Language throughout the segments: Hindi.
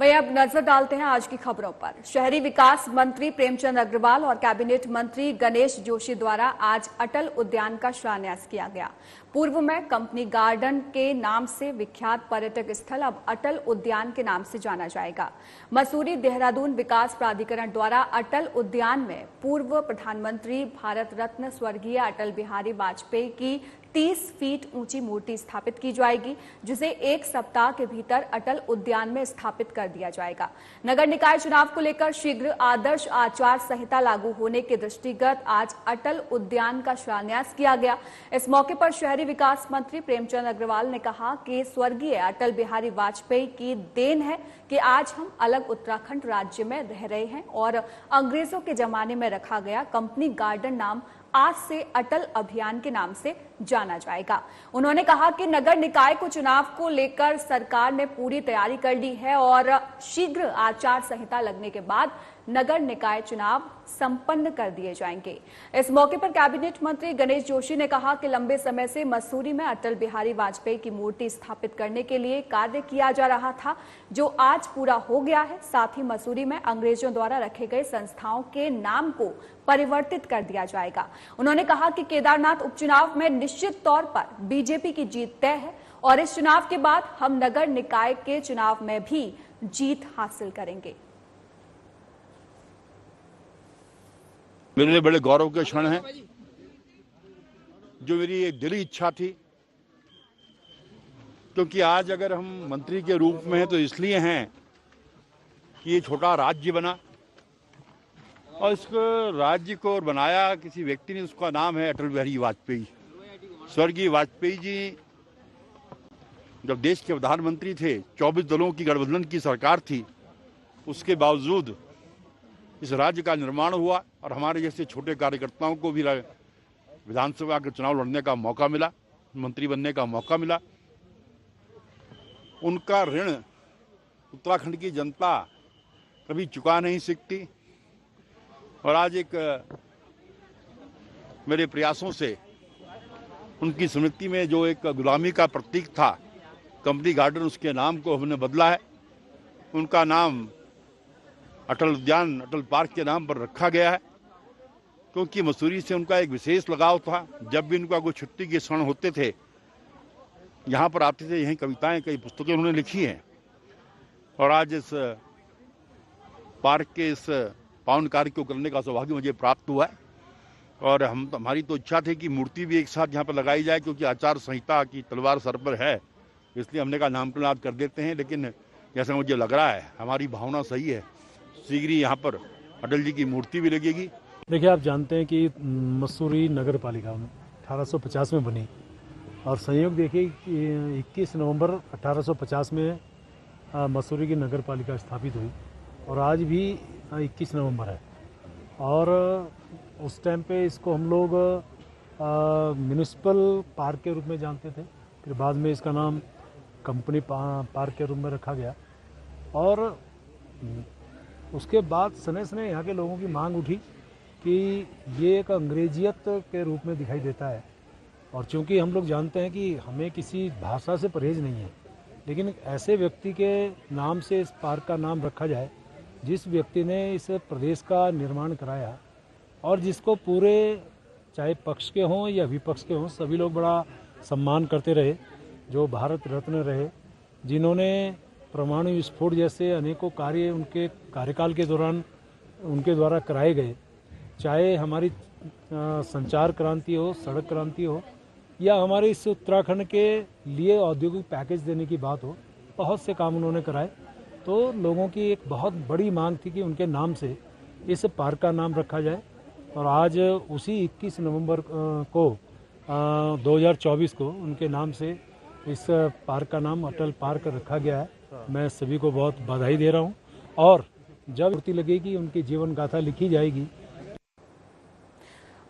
वहीं अब नजर डालते हैं आज की खबरों पर। शहरी विकास मंत्री प्रेमचंद अग्रवाल और कैबिनेट मंत्री गणेश जोशी द्वारा आज अटल उद्यान का शिलान्यास किया गया। पूर्व में कंपनी गार्डन के नाम से विख्यात पर्यटक स्थल अब अटल उद्यान के नाम से जाना जाएगा। मसूरी देहरादून विकास प्राधिकरण द्वारा अटल उद्यान में पूर्व प्रधानमंत्री भारत रत्न स्वर्गीय अटल बिहारी वाजपेयी की 30 फीट ऊंची मूर्ति स्थापित की जाएगी, जिसे 1 सप्ताह के भीतर अटल उद्यान में स्थापित कर दिया जाएगा। नगर निकाय चुनाव को लेकर शीघ्र आदर्श आचार संहिता लागू होने के दृष्टिगत आज अटल उद्यान का शिलान्यास किया गया। इस मौके पर शहरी विकास मंत्री प्रेमचंद अग्रवाल ने कहा कि स्वर्गीय अटल बिहारी वाजपेयी की देन है कि आज हम अलग उत्तराखंड राज्य में रह रहे हैं और अंग्रेजों के जमाने में रखा गया कंपनी गार्डन नाम आज से अटल अभियान के नाम से जाना जाएगा। उन्होंने कहा कि नगर निकाय को चुनाव को लेकर सरकार ने पूरी तैयारी कर ली है और शीघ्र आचार संहिता लगने के बाद नगर निकाय चुनाव संपन्न कर दिए जाएंगे। इस मौके पर कैबिनेट मंत्री गणेश जोशी ने कहा कि लंबे समय से मसूरी में अटल बिहारी वाजपेयी की मूर्ति स्थापित करने के लिए कार्य किया जा रहा था, जो आज पूरा हो गया है। साथ ही मसूरी में अंग्रेजों द्वारा रखे गए संस्थाओं के नाम को परिवर्तित कर दिया जाएगा। उन्होंने कहा कि केदारनाथ उपचुनाव में निश्चित तौर पर बीजेपी की जीत तय है और इस चुनाव के बाद हम नगर निकाय के चुनाव में भी जीत हासिल करेंगे। मेरे लिए बड़े गौरव के क्षण है, जो मेरी एक दिली इच्छा थी, क्योंकि आज अगर हम मंत्री के रूप में हैं तो इसलिए हैं कि ये छोटा राज्य बना और इस राज्य को बनाया किसी व्यक्ति ने, उसका नाम है अटल बिहारी वाजपेयी। स्वर्गीय वाजपेयी जी जब देश के प्रधानमंत्री थे, 24 दलों की गठबंधन की सरकार थी, उसके बावजूद इस राज्य का निर्माण हुआ और हमारे जैसे छोटे कार्यकर्ताओं को भी विधानसभा के चुनाव लड़ने का मौका मिला, मंत्री बनने का मौका मिला। उनका ऋण उत्तराखंड की जनता कभी चुका नहीं सकती और आज एक मेरे प्रयासों से उनकी स्मृति में जो एक गुलामी का प्रतीक था कंपनी गार्डन, उसके नाम को हमने बदला है। उनका नाम अटल उद्यान, अटल पार्क के नाम पर रखा गया है, क्योंकि मसूरी से उनका एक विशेष लगाव था। जब भी उनका कोई छुट्टी के क्षण होते थे, यहाँ पर आते थे, यहीं कविताएं, कई पुस्तकें उन्होंने लिखी हैं और आज इस पार्क के इस पावन कार्य को करने का सौभाग्य मुझे प्राप्त हुआ है और हमारी तो इच्छा थी कि मूर्ति भी एक साथ यहाँ पर लगाई जाए, क्योंकि आचार संहिता की तलवार सर पर है, इसलिए हमने कहा नामकरण आज कर देते हैं। लेकिन जैसा मुझे लग रहा है, हमारी भावना सही है, शीघ्र ही यहाँ पर अटल जी की मूर्ति भी लगेगी। देखिए, आप जानते हैं कि मसूरी नगर पालिका 1850 में बनी और संयोग देखिए कि 21 नवंबर 1850 में मसूरी की नगर पालिका स्थापित हुई और आज भी 21 नवंबर है और उस टाइम पे इसको हम लोग म्यूनिसिपल पार्क के रूप में जानते थे। फिर बाद में इसका नाम कंपनी पार्क के रूप में रखा गया और उसके बाद सने सने यहाँ के लोगों की मांग उठी कि ये एक अंग्रेजियत के रूप में दिखाई देता है और चूंकि हम लोग जानते हैं कि हमें किसी भाषा से परहेज नहीं है, लेकिन ऐसे व्यक्ति के नाम से इस पार्क का नाम रखा जाए जिस व्यक्ति ने इस प्रदेश का निर्माण कराया और जिसको पूरे चाहे पक्ष के हों या विपक्ष के हों सभी लोग बड़ा सम्मान करते रहे, जो भारत रत्न रहे, जिन्होंने परमाणु विस्फोट जैसे अनेकों कार्य उनके कार्यकाल के दौरान उनके द्वारा कराए गए, चाहे हमारी संचार क्रांति हो, सड़क क्रांति हो या हमारे इस उत्तराखंड के लिए औद्योगिक पैकेज देने की बात हो, बहुत से काम उन्होंने कराए। तो लोगों की एक बहुत बड़ी मांग थी कि उनके नाम से इस पार्क का नाम रखा जाए और आज उसी 21 नवंबर को 2024 को उनके नाम से इस पार्क का नाम अटल पार्क रखा गया है। मैं सभी को बहुत बधाई दे रहा हूं और जब मूर्ति लगेगी उनकी जीवन गाथा लिखी जाएगी।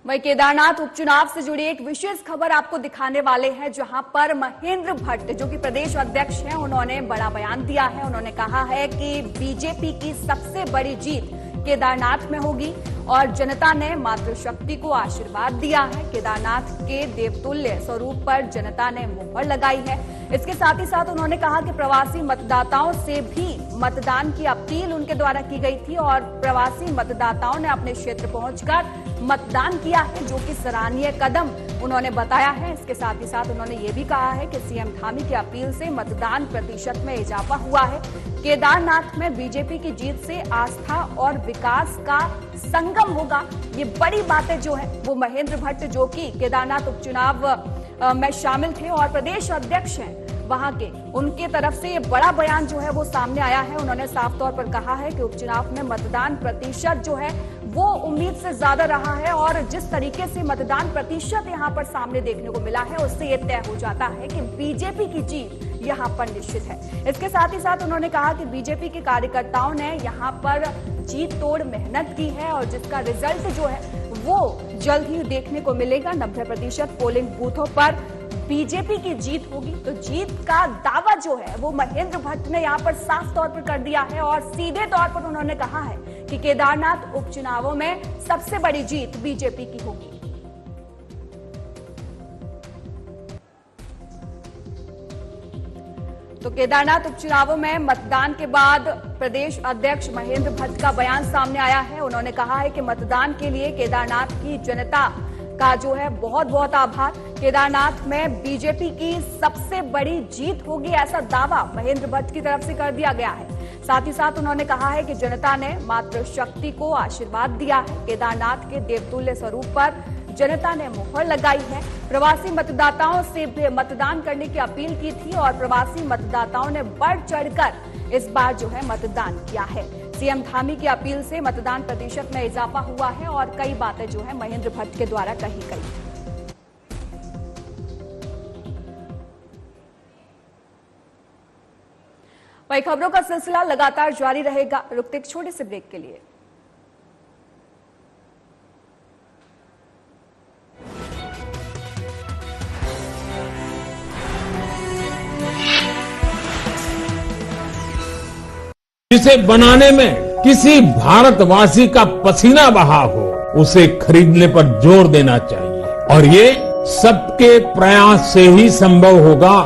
वहीं केदारनाथ उपचुनाव से जुड़ी एक विशेष खबर आपको दिखाने वाले हैं, जहां पर महेंद्र भट्ट जो कि प्रदेश अध्यक्ष हैं, उन्होंने बड़ा बयान दिया है। उन्होंने कहा है कि बीजेपी की सबसे बड़ी जीत केदारनाथ में होगी और जनता ने मातृशक्ति को आशीर्वाद दिया है। केदारनाथ के देवतुल्य स्वरूप पर जनता ने मुहर लगाई है। इसके साथ ही साथ उन्होंने कहा कि प्रवासी मतदाताओं से भी मतदान की अपील उनके द्वारा की गई थी और प्रवासी मतदाताओं ने अपने क्षेत्र पहुंचकर मतदान किया है, जो कि सराहनीय कदम उन्होंने बताया है। इसके साथ ही साथ उन्होंने ये भी कहा है कि सीएम धामी की अपील से मतदान प्रतिशत में इजाफा हुआ है। केदारनाथ में बीजेपी की जीत से आस्था और विकास का संगम होगा। ये बड़ी बातें जो है वो महेंद्र भट्ट, जो कि केदारनाथ उपचुनाव में शामिल थे और प्रदेश अध्यक्ष हैं वहां के, उनके तरफ से ये बड़ा बयान जो है वो सामने आया है। उन्होंने साफ तौर पर कहा है कि उपचुनाव में मतदान प्रतिशत जो है वो उम्मीद से ज्यादा रहा है और जिस तरीके से मतदान प्रतिशत यहां पर सामने देखने को मिला है, उससे ये तय हो जाता है कि बीजेपी की जीत यहां पर निश्चित है। इसके साथ ही साथ उन्होंने कहा कि बीजेपी के कार्यकर्ताओं ने यहां पर जीत तोड़ मेहनत की है और जिसका रिजल्ट जो है वो जल्द ही देखने को मिलेगा। 90% पोलिंग बूथों पर बीजेपी की जीत होगी। तो जीत का दावा जो है वो महेंद्र भट्ट ने यहाँ पर साफ तौर पर कर दिया है और सीधे तौर पर उन्होंने कहा है कि केदारनाथ उपचुनावों में सबसे बड़ी जीत बीजेपी की होगी। तो केदारनाथ उपचुनावों में मतदान के बाद प्रदेश अध्यक्ष महेंद्र भट्ट का बयान सामने आया है। उन्होंने कहा है कि मतदान के लिए केदारनाथ की जनता का जो है बहुत बहुत आभार। केदारनाथ में बीजेपी की सबसे बड़ी जीत होगी, ऐसा दावा महेंद्र भट्ट की तरफ से कर दिया गया है। साथ ही साथ उन्होंने कहा है कि जनता ने मातृशक्ति को आशीर्वाद दिया है। केदारनाथ के देवतुल्य स्वरूप पर जनता ने मुहर लगाई है। प्रवासी मतदाताओं से भी मतदान करने की अपील की थी और प्रवासी मतदाताओं ने बढ़ चढ़कर इस बार जो है मतदान किया है। सीएम धामी की अपील से मतदान प्रतिशत में इजाफा हुआ है और कई बातें जो है महेंद्र भट्ट के द्वारा कही गई। वही खबरों का सिलसिला लगातार जारी रहेगा। रुकते एक छोटे से ब्रेक के लिए। जिसे बनाने में किसी भारतवासी का पसीना बहा हो, उसे खरीदने पर जोर देना चाहिए और ये सबके प्रयास से ही संभव होगा।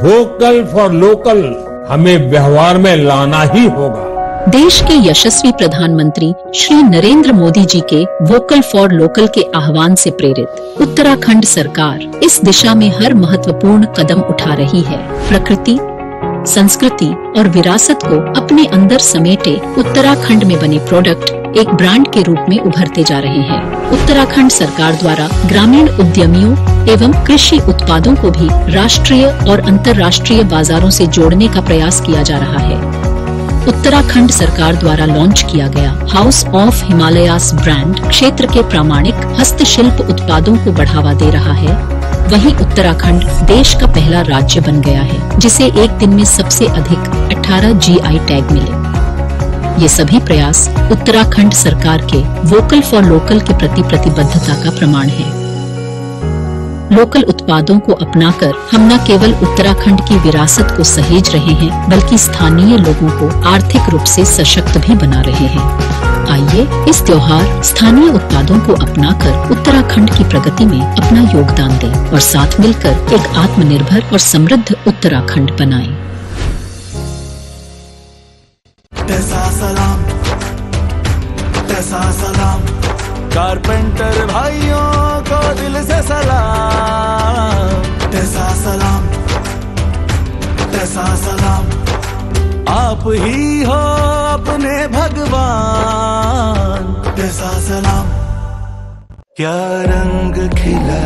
वोकल फॉर लोकल हमें व्यवहार में लाना ही होगा। देश के यशस्वी प्रधानमंत्री श्री नरेंद्र मोदी जी के वोकल फॉर लोकल के आह्वान से प्रेरित उत्तराखंड सरकार इस दिशा में हर महत्वपूर्ण कदम उठा रही है। प्रकृति, संस्कृति और विरासत को अपने अंदर समेटे उत्तराखंड में बने प्रोडक्ट एक ब्रांड के रूप में उभरते जा रहे हैं। उत्तराखंड सरकार द्वारा ग्रामीण उद्यमियों एवं कृषि उत्पादों को भी राष्ट्रीय और अंतर्राष्ट्रीय बाजारों से जोड़ने का प्रयास किया जा रहा है। उत्तराखंड सरकार द्वारा लॉन्च किया गया हाउस ऑफ हिमालयास ब्रांड क्षेत्र के प्रामाणिक हस्तशिल्प उत्पादों को बढ़ावा दे रहा है। वहीं उत्तराखंड देश का पहला राज्य बन गया है जिसे एक दिन में सबसे अधिक 18 GI टैग मिले। ये सभी प्रयास उत्तराखंड सरकार के वोकल फॉर लोकल के प्रति प्रतिबद्धता का प्रमाण है। लोकल उत्पादों को अपनाकर हम न केवल उत्तराखंड की विरासत को सहेज रहे हैं, बल्कि स्थानीय लोगों को आर्थिक रूप से सशक्त भी बना रहे हैं। आइए इस त्योहार स्थानीय उत्पादों को अपनाकर उत्तराखंड की प्रगति में अपना योगदान दें और साथ मिलकर एक आत्मनिर्भर और समृद्ध उत्तराखंड बनाएं। तैसा सलाम कारपेंटर भाइयों को दिल से सलाम। तैसा सलाम आप ही हो अपने भगवान। तैसा सलाम क्या रंग खिला।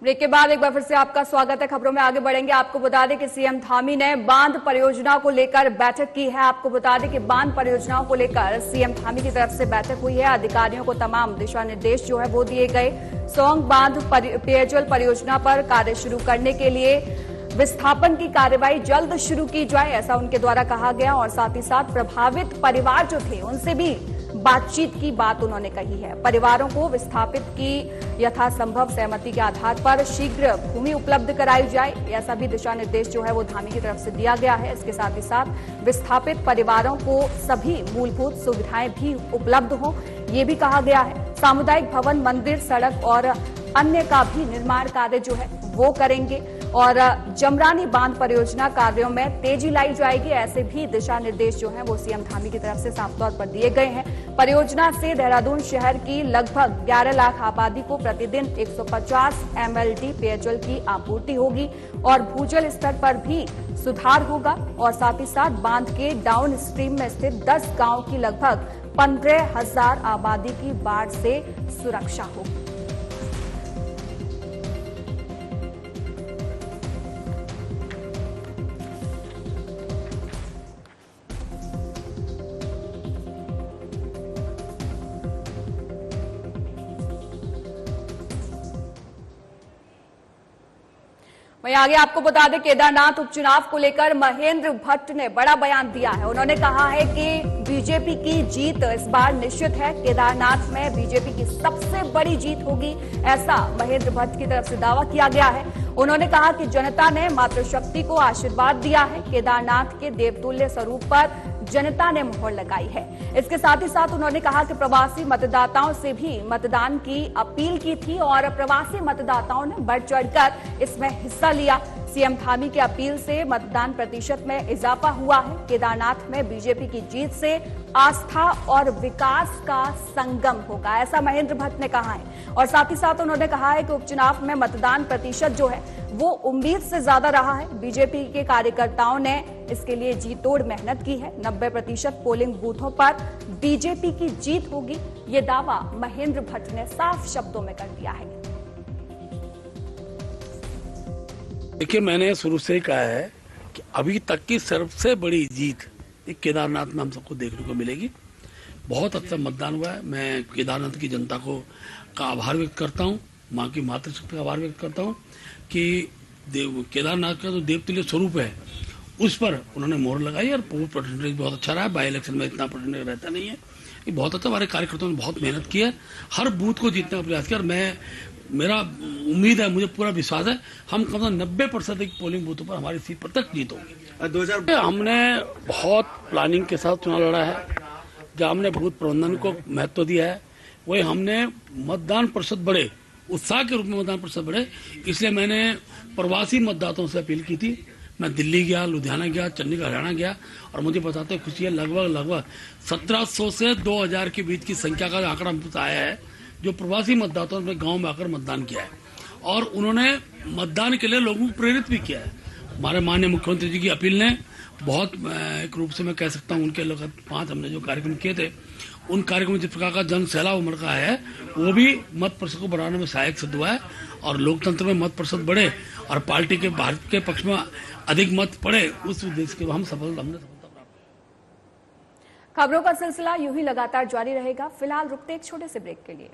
ब्रेक के बाद एक बार फिर से आपका स्वागत है। खबरों में आगे बढ़ेंगे। आपको बता दें कि सीएम धामी ने बांध परियोजना को लेकर बैठक की है। आपको बता दें कि बांध परियोजनाओं को लेकर सीएम धामी की तरफ से बैठक हुई है। अधिकारियों को तमाम दिशा निर्देश जो है वो दिए गए। सौंग बांध पेयजल परियोजना पर कार्य शुरू करने के लिए विस्थापन की कार्यवाही जल्द शुरू की जाए, ऐसा उनके द्वारा कहा गया। और साथ ही साथ प्रभावित परिवार जो थे उनसे भी बातचीत की बात उन्होंने कही है। परिवारों को विस्थापित की यथासंभव सहमति के आधार पर शीघ्र भूमि उपलब्ध कराई जाए, ऐसा भी दिशा निर्देश जो है वो धामी की तरफ से दिया गया है। इसके साथ ही साथ विस्थापित परिवारों को सभी मूलभूत सुविधाएं भी उपलब्ध हों, ये भी कहा गया है। सामुदायिक भवन, मंदिर, सड़क और अन्य का भी निर्माण कार्य जो है वो करेंगे और जमरानी बांध परियोजना कार्यों में तेजी लाई जाएगी। ऐसे भी दिशा निर्देश जो हैं वो सीएम धामी की तरफ से साफ तौर पर दिए गए हैं। परियोजना से देहरादून शहर की लगभग 11 लाख आबादी को प्रतिदिन 150 MLD पेयजल की आपूर्ति होगी और भूजल स्तर पर भी सुधार होगा और साथ ही साथ बांध के डाउन स्ट्रीम में स्थित 10 गांव की लगभग 15,000 आबादी की बाढ़ से सुरक्षा होगी। वहीं आगे आपको बता दें, केदारनाथ उपचुनाव को लेकर महेंद्र भट्ट ने बड़ा बयान दिया है। उन्होंने कहा है कि बीजेपी की जीत इस बार निश्चित है। केदारनाथ में बीजेपी की सबसे बड़ी जीत होगी, ऐसा महेंद्र भट्ट की तरफ से दावा किया गया है। उन्होंने कहा कि जनता ने मातृशक्ति को आशीर्वाद दिया है। केदारनाथ के देवतुल्य स्वरूप पर जनता ने मोहर लगाई है। इसके साथ ही साथ उन्होंने कहा कि प्रवासी मतदाताओं से भी मतदान की अपील की थी और प्रवासी मतदाताओं ने बढ़ चढ़कर इसमें हिस्सा लिया। सीएम धामी की अपील से मतदान प्रतिशत में इजाफा हुआ है। केदारनाथ में बीजेपी की जीत से आस्था और विकास का संगम होगा, ऐसा महेंद्र भट्ट ने कहा है। और साथ ही साथ उन्होंने कहा है कि उपचुनाव में मतदान प्रतिशत जो है वो उम्मीद से ज्यादा रहा है। बीजेपी के कार्यकर्ताओं ने इसके लिए जी तोड़ मेहनत की है। 90% पोलिंग बूथों पर बीजेपी की जीत होगी, ये दावा महेंद्र भट्ट ने साफ शब्दों में कर दिया है। देखिए, मैंने शुरू से ही कहा है कि अभी तक की सबसे बड़ी जीत एक केदारनाथ में हम सबको देखने को मिलेगी। बहुत अच्छा मतदान हुआ है। मैं केदारनाथ की जनता का आभार व्यक्त करता हूँ, माँ की मातृशक्ति का आभार व्यक्त करता हूँ कि केदारनाथ का जो देवतुल्य स्वरूप है उस पर उन्होंने मोहर लगाई और पोल परसेंटेज बहुत अच्छा रहा। बाई इलेक्शन में इतना परसेंटेज रहता नहीं है, ये बहुत अच्छा। हमारे कार्यकर्ताओं ने बहुत मेहनत की है, हर बूथ को जीतने का प्रयास किया और मेरा उम्मीद है, मुझे पूरा विश्वास है, हम कम से कम 90% पोलिंग बूथों पर हमारी सीट पर तक जीत होगी। हमने बहुत प्लानिंग के साथ चुनाव लड़ा है, जहाँ हमने बूथ प्रबंधन को महत्व दिया है, वही हमने मतदान प्रतिशत बढ़े, उत्साह के रूप में मतदान प्रतिशत बढ़े। इसलिए मैंने प्रवासी मतदाताओं से अपील की थी। मैं दिल्ली गया, लुधियाना गया, चंडीगढ़, हरियाणा गया और मुझे बताते खुशी है, लगभग 1700 से 2000 के बीच की संख्या का आंकड़ा हमसे आया है, जो प्रवासी मतदाताओं ने गांव में आकर मतदान किया है और उन्होंने मतदान के लिए लोगों को प्रेरित भी किया है। हमारे माननीय मुख्यमंत्री जी की अपील ने बहुत एक रूप से मैं कह सकता हूँ, उनके लगभग 5 हमने जो कार्यक्रम किए थे, उन कार्यक्रम जिस प्रकार का जन सैलाब उमड़ का है, वो भी मत प्रतिशत को बढ़ाने में सहायक सिद्ध हुआ है और लोकतंत्र में मत प्रतिशत बढ़े और पार्टी के भारत के पक्ष में अधिक मत पड़े, उस उद्देश्य के हमने सफलता प्राप्त। खबरों का सिलसिला यूं ही लगातार जारी रहेगा। फिलहाल रुकते एक छोटे से ब्रेक के लिए।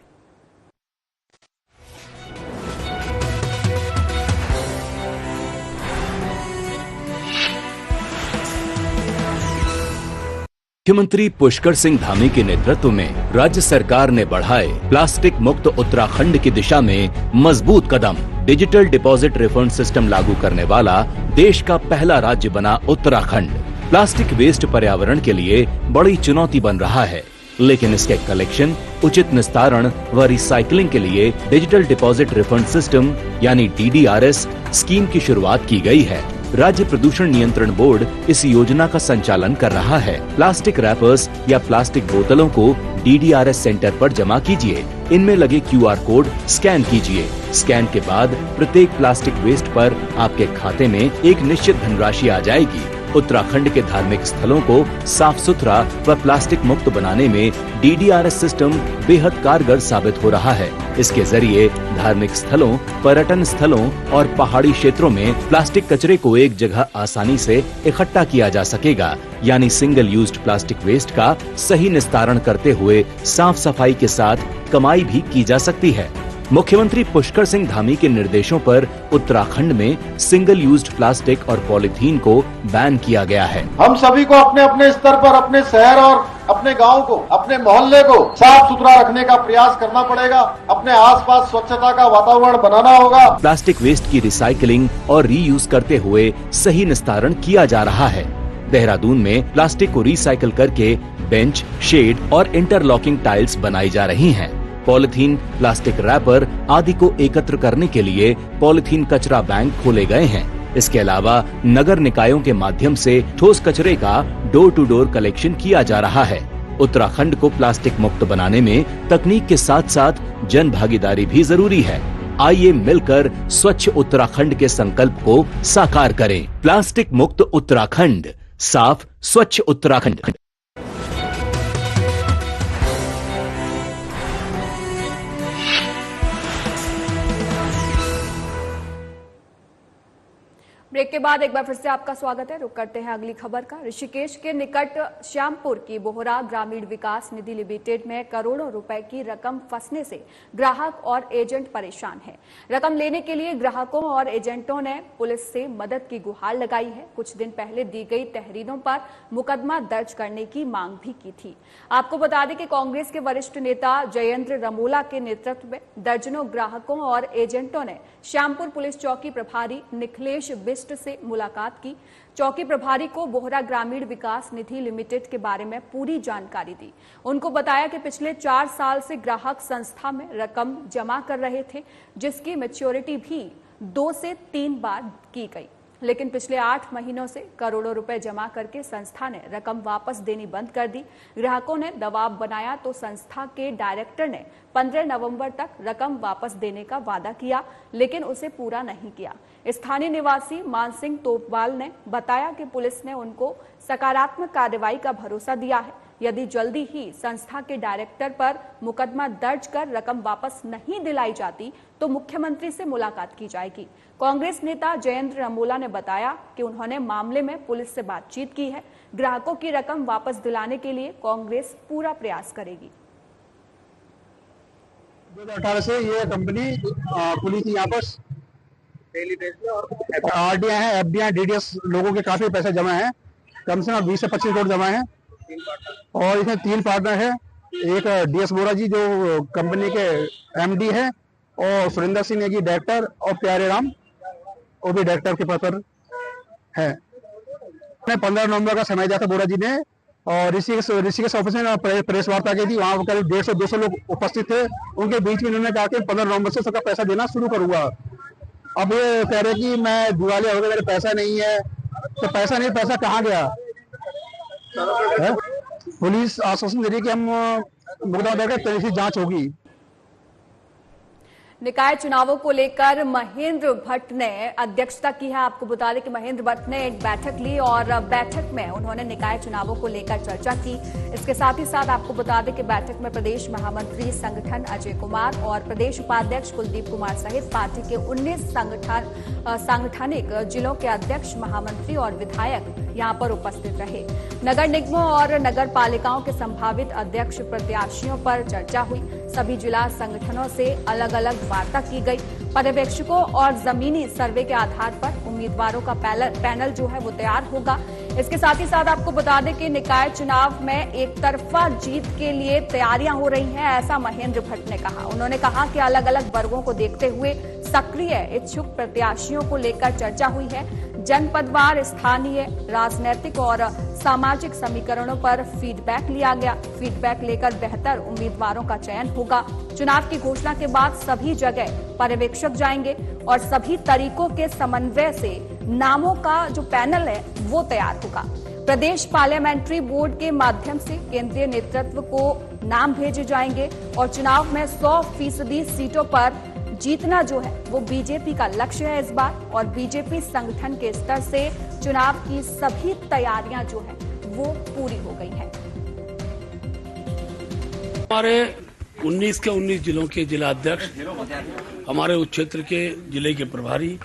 मुख्यमंत्री पुष्कर सिंह धामी के नेतृत्व में राज्य सरकार ने बढ़ाए प्लास्टिक मुक्त उत्तराखंड की दिशा में मजबूत कदम। डिजिटल डिपॉजिट रिफंड सिस्टम लागू करने वाला देश का पहला राज्य बना उत्तराखंड। प्लास्टिक वेस्ट पर्यावरण के लिए बड़ी चुनौती बन रहा है, लेकिन इसके कलेक्शन, उचित निस्तारण व रिसाइकलिंग के लिए डिजिटल डिपॉजिट रिफंड सिस्टम यानी DDRS स्कीम की शुरुआत की गई है। राज्य प्रदूषण नियंत्रण बोर्ड इस योजना का संचालन कर रहा है। प्लास्टिक रैपर्स या प्लास्टिक बोतलों को DDRS सेंटर पर जमा कीजिए। इनमें लगे QR कोड स्कैन कीजिए। स्कैन के बाद प्रत्येक प्लास्टिक वेस्ट पर आपके खाते में एक निश्चित धनराशि आ जाएगी। उत्तराखंड के धार्मिक स्थलों को साफ सुथरा व प्लास्टिक मुक्त बनाने में DDRS सिस्टम बेहद कारगर साबित हो रहा है। इसके जरिए धार्मिक स्थलों, पर्यटन स्थलों और पहाड़ी क्षेत्रों में प्लास्टिक कचरे को एक जगह आसानी से इकट्ठा किया जा सकेगा, यानी सिंगल यूज्ड प्लास्टिक वेस्ट का सही निस्तारण करते हुए साफ सफाई के साथ कमाई भी की जा सकती है। मुख्यमंत्री पुष्कर सिंह धामी के निर्देशों पर उत्तराखंड में सिंगल यूज्ड प्लास्टिक और पॉलीथीन को बैन किया गया है। हम सभी को अपने अपने स्तर पर अपने शहर और अपने गांव को, अपने मोहल्ले को साफ सुथरा रखने का प्रयास करना पड़ेगा। अपने आसपास स्वच्छता का वातावरण बनाना होगा। प्लास्टिक वेस्ट की रिसाइकलिंग और रीयूज करते हुए सही निस्तारण किया जा रहा है। देहरादून में प्लास्टिक को रिसाइकिल करके बेंच, शेड और इंटरलॉकिंग टाइल्स बनाई जा रही हैं। पॉलिथीन, प्लास्टिक रैपर आदि को एकत्र करने के लिए पॉलिथीन कचरा बैंक खोले गए हैं। इसके अलावा नगर निकायों के माध्यम से ठोस कचरे का डोर टू डोर कलेक्शन किया जा रहा है। उत्तराखंड को प्लास्टिक मुक्त बनाने में तकनीक के साथ साथ जन भागीदारी भी जरूरी है। आइए मिलकर स्वच्छ उत्तराखंड के संकल्प को साकार करें। प्लास्टिक मुक्त उत्तराखंड, साफ स्वच्छ उत्तराखंड। ब्रेक के बाद एक बार फिर से आपका स्वागत है। रुक करते हैं अगली खबर का। ऋषिकेश के निकट श्यामपुर की बोहरा ग्रामीण विकास निधि लिमिटेड में करोड़ों रुपए की रकम फंसने से ग्राहक और एजेंट परेशान हैं। रकम लेने के लिए ग्राहकों और एजेंटों ने पुलिस से मदद की गुहार लगाई है। कुछ दिन पहले दी गई तहरीरों पर मुकदमा दर्ज करने की मांग भी की थी। आपको बता दें कि कांग्रेस के वरिष्ठ नेता जयेंद्र रमोला के नेतृत्व में दर्जनों ग्राहकों और एजेंटों ने श्यामपुर पुलिस चौकी प्रभारी निखिलेश बिष्ट से मुलाकात की। चौकी प्रभारी को बोहरा ग्रामीण विकास निधि लिमिटेड के बारे में पूरी जानकारी दी। उनको बताया कि पिछले 4 साल से ग्राहक संस्था में रकम जमा कर रहे थे, जिसकी मैच्योरिटी भी 2 से 3 बार की गई, लेकिन पिछले 8 महीनों से करोड़ों रुपए जमा करके संस्था ने रकम वापस देनी बंद कर दी। ग्राहकों ने दबाव बनाया तो संस्था के डायरेक्टर ने 15 नवंबर तक रकम वापस देने का वादा किया, लेकिन उसे पूरा नहीं किया। स्थानीय निवासी मान सिंह तोपवाल ने बताया कि पुलिस ने उनको सकारात्मक कार्रवाई का भरोसा दिया है। यदि जल्दी ही संस्था के डायरेक्टर पर मुकदमा दर्ज कर रकम वापस नहीं दिलाई जाती तो मुख्यमंत्री से मुलाकात की जाएगी। कांग्रेस नेता जयेंद्र रमोला ने बताया कि उन्होंने मामले में पुलिस से बातचीत की है। ग्राहकों की रकम वापस दिलाने के लिए कांग्रेस पूरा प्रयास करेगी। 2018 से ये कंपनी पुलिस यहाँ पर डेली बेस पे और आरडीआई है, एफडीआई, डीडीएस लोगों के काफी पैसे जमा हैं, कम से कम 20 से 25 करोड़ जमा हैं। और इसमें 3 पार्टनर है। एक डीएस बोरा जी जो कंपनी के एमडी है, और सुरेंद्र सिंह नेगी डायरेक्टर, और प्यारे राम वो भी डायरेक्टर के पद पर है। 15 नवंबर का समय दिया था बोरा जी ने, और ऋषिकेश ऑफिस में प्रेस वार्ता की थी। वहाँ करीब 150-200 लोग उपस्थित थे। उनके बीच में उन्होंने कहा कि 15 नवंबर से सबका पैसा देना शुरू करूंगा। अब ये कह रहे कि मैं दिवालिया हो गया, मेरे पैसा नहीं है। तो पैसा नहीं, पैसा कहाँ गया? पुलिस आश्वासन दे रही है कि हम मुकदमा दर्ज कर तेजी से जांच होगी। निकाय चुनावों को लेकर महेंद्र भट्ट ने अध्यक्षता की है। आपको बता दें कि महेंद्र भट्ट ने एक बैठक ली और बैठक में उन्होंने निकाय चुनावों को लेकर चर्चा की। इसके साथ ही साथ आपको बता दें कि बैठक में प्रदेश महामंत्री संगठन अजय कुमार और प्रदेश उपाध्यक्ष कुलदीप कुमार सहित पार्टी के 19 सांगठनिक जिलों के अध्यक्ष, महामंत्री और विधायक यहां पर उपस्थित रहे। नगर निगमों और नगर पालिकाओं के संभावित अध्यक्ष प्रत्याशियों पर चर्चा हुई। सभी जिला संगठनों से अलग अलग वार्ता की गई। पर्यवेक्षकों और जमीनी सर्वे के आधार पर उम्मीदवारों का पैनल जो है वो तैयार होगा। इसके साथ ही साथ आपको बता दें कि निकाय चुनाव में एक तरफा जीत के लिए तैयारियां हो रही हैं, ऐसा महेंद्र भट्ट ने कहा। उन्होंने कहा कि अलग अलग वर्गों को देखते हुए सक्रिय इच्छुक प्रत्याशियों को लेकर चर्चा हुई है। जनपदवार, स्थानीय, राजनीतिक और सामाजिक समीकरणों पर फीडबैक लिया गया। फीडबैक लेकर बेहतर उम्मीदवारों का चयन होगा। चुनाव की घोषणा के बाद सभी जगह पर्यवेक्षक जाएंगे और सभी तरीकों के समन्वय से नामों का जो पैनल है वो तैयार होगा। प्रदेश पार्लियामेंट्री बोर्ड के माध्यम से केंद्रीय नेतृत्व को नाम भेजे जाएंगे और चुनाव में 100% सीटों पर जीतना जो है वो बीजेपी का लक्ष्य है इस बार। और बीजेपी संगठन के स्तर से चुनाव की सभी तैयारियां जो है वो पूरी हो गई है। हमारे 19 के 19 जिलों के जिला अध्यक्ष, हमारे उस क्षेत्र के जिले के प्रभारी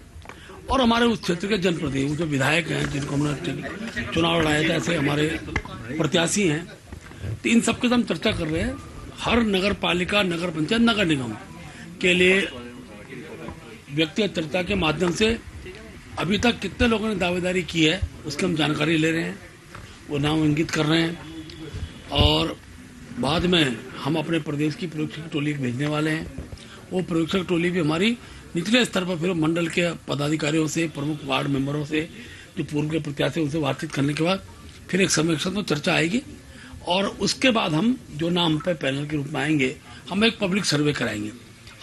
और हमारे उस क्षेत्र के जनप्रतिनिधि, जो विधायक हैं जिनको हमने चुनाव लड़ाया था, ऐसे हमारे प्रत्याशी हैं, तो इन सबके साथ हम चर्चा कर रहे हैं। हर नगर पालिका, नगर पंचायत, नगर निगम के लिए व्यक्तिगत चर्चा के माध्यम से अभी तक कितने लोगों ने दावेदारी की है उसकी हम जानकारी ले रहे हैं, वो नाम इंगित कर रहे हैं। और बाद में हम अपने प्रदेश की प्रयोक्षक टोली भेजने वाले हैं। वो प्रयोक्षक टोली भी हमारी निचले स्तर पर फिर मंडल के पदाधिकारियों से, प्रमुख वार्ड मेंबरों से, जो पूर्व के प्रत्याशी, उनसे बातचीत करने के बाद फिर एक समीक्षा तो चर्चा आएगी और उसके बाद हम जो नाम पे पैनल के रूप में आएंगे, हम एक पब्लिक सर्वे कराएंगे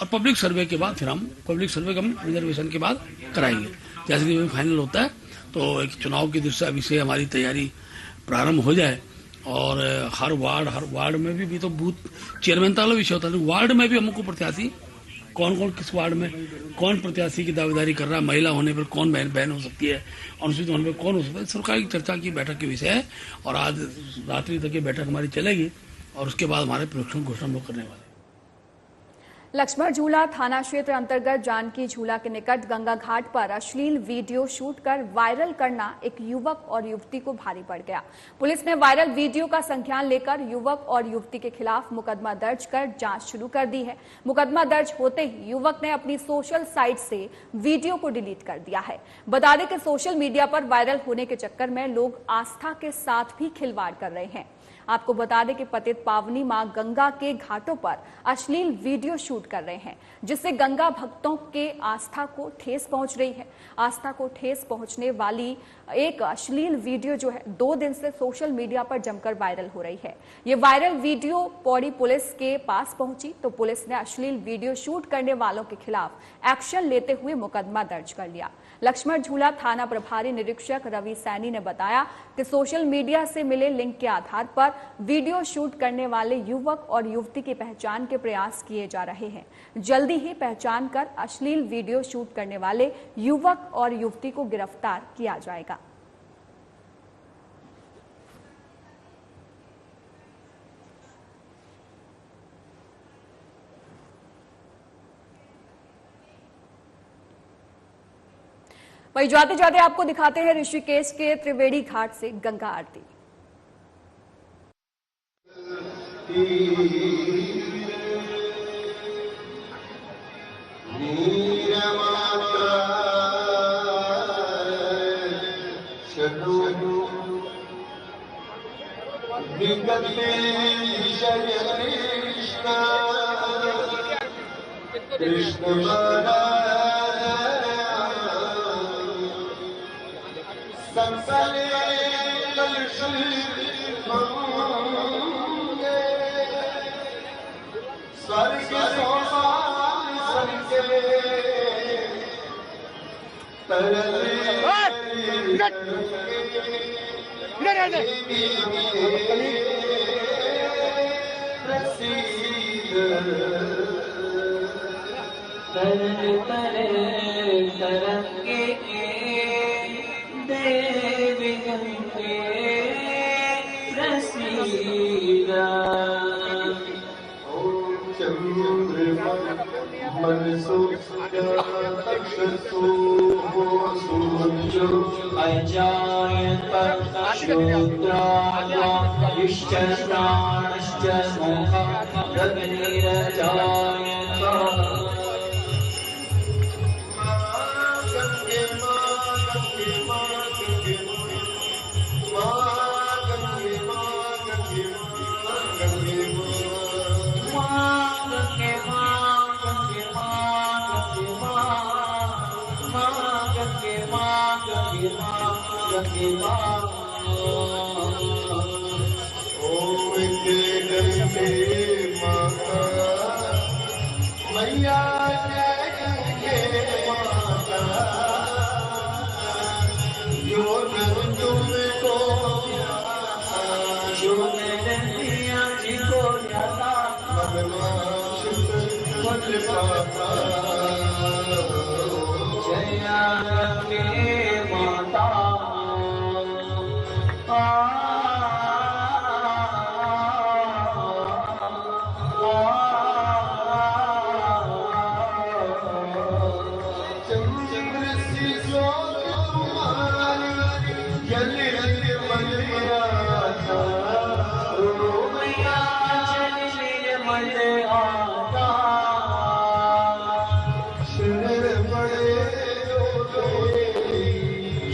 और पब्लिक सर्वे के बाद फिर हम रिजर्वेशन के बाद कराएंगे। जैसे कि फाइनल होता है तो एक चुनाव की दृष्टि अभी से हमारी तैयारी प्रारंभ हो जाए और हर वार्ड में भी तो बूथ चेयरमैन वाला विषय होता है। वार्ड में भी हमको प्रत्याशी कौन कौन किस वार्ड में कौन प्रत्याशी की दावेदारी कर रहा है, महिला होने पर कौन बहन हो सकती है, अनुसूचित होने पर कौन हो सकता है, सरकार की चर्चा की बैठक के विषय है और आज रात्रि तक ये बैठक हमारी चलेगी और उसके बाद हमारे प्रोक्षण घोषणा लोग करने वाले। लक्ष्मण झूला थाना क्षेत्र अंतर्गत जानकी झूला के निकट गंगा घाट पर अश्लील वीडियो शूट कर वायरल करना एक युवक और युवती को भारी पड़ गया। पुलिस ने वायरल वीडियो का संज्ञान लेकर युवक और युवती के खिलाफ मुकदमा दर्ज कर जांच शुरू कर दी है। मुकदमा दर्ज होते ही युवक ने अपनी सोशल साइट से वीडियो को डिलीट कर दिया है। बता दें कि सोशल मीडिया पर वायरल होने के चक्कर में लोग आस्था के साथ भी खिलवाड़ कर रहे हैं। आपको बता दें कि पतित पावनी मां गंगा के घाटों पर अश्लील वीडियो शूट कर रहे हैं, जिससे गंगा भक्तों के आस्था को ठेस पहुंच रही है। आस्था को ठेस पहुंचने वाली एक अश्लील वीडियो जो है 2 दिन से सोशल मीडिया पर जमकर वायरल हो रही है। ये वायरल वीडियो पौड़ी पुलिस के पास पहुंची तो पुलिस ने अश्लील वीडियो शूट करने वालों के खिलाफ एक्शन लेते हुए मुकदमा दर्ज कर लिया। लक्ष्मण झूला थाना प्रभारी निरीक्षक रवि सैनी ने बताया कि सोशल मीडिया से मिले लिंक के आधार पर वीडियो शूट करने वाले युवक और युवती की पहचान के प्रयास किए जा रहे हैं। जल्दी ही पहचान कर अश्लील वीडियो शूट करने वाले युवक और युवती को गिरफ्तार किया जाएगा। वहीं जाते जाते आपको दिखाते हैं ऋषिकेश के त्रिवेणी घाट से गंगा आरती।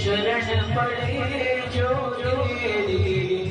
शरण पड़े जो तेरी